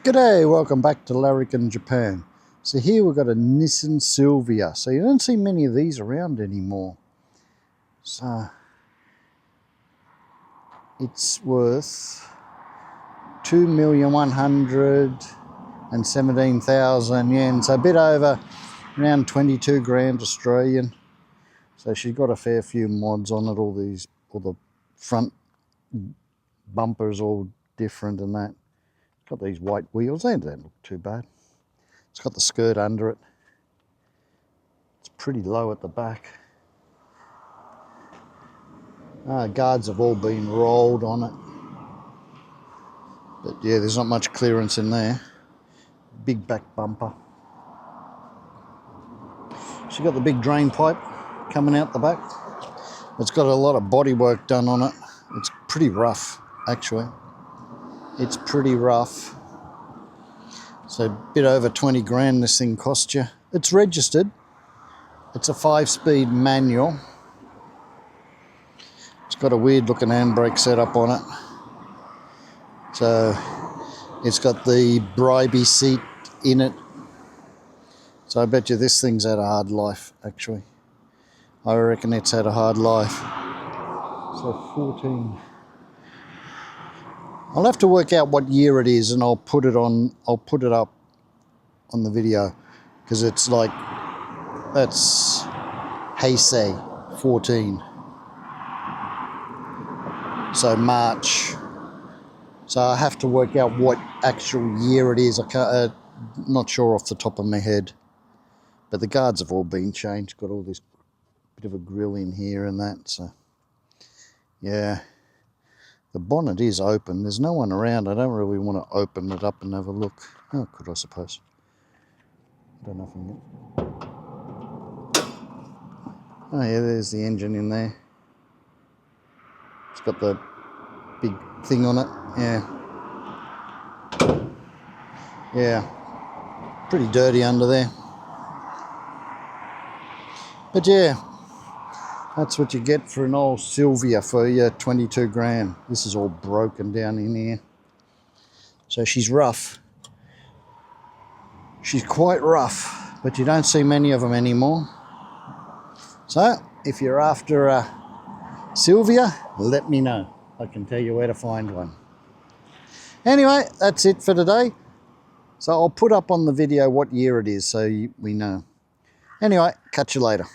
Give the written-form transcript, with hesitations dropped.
G'day, welcome back to Larrikin, Japan. So here we've got a Nissan Silvia. So you don't see many of these around anymore. So it's worth 2,117,000 yen. So a bit over, around 22 grand Australian. So she's got a fair few mods on it. All the front bumpers all different and that. Got these white wheels, they don't look too bad. It's got the skirt under it. It's pretty low at the back. Guards have all been rolled on it. But yeah, there's not much clearance in there. Big back bumper. She's got the big drain pipe coming out the back. It's got a lot of bodywork done on it. It's pretty rough, actually. It's pretty rough. So a bit over 20 grand this thing cost you. It's registered. It's a 5-speed manual. It's got a weird looking handbrake setup on it. So it's got the bribey seat in it. So I bet you this thing's had a hard life, actually. I reckon it's had a hard life. So 14. I'll have to work out what year it is and I'll put it up on the video, because it's like, that's Heisei 14. So March. So I have to work out what actual year it is. I can't, not sure off the top of my head. But the guards have all been changed. Got all this bit of a grill in here and that. So yeah. The bonnet is open. There's no one around. I don't really want to open it up and have a look. Oh, could I suppose. I don't know if I can get... Oh yeah, there's the engine in there. It's got the big thing on it. Yeah. Yeah. Pretty dirty under there. But yeah. That's what you get for an old Silvia for your 22 grand. This is all broken down in here. So she's rough. She's quite rough, but you don't see many of them anymore. So if you're after a Silvia, let me know. I can tell you where to find one. Anyway, that's it for today. So I'll put up on the video what year it is so we know. Anyway, catch you later.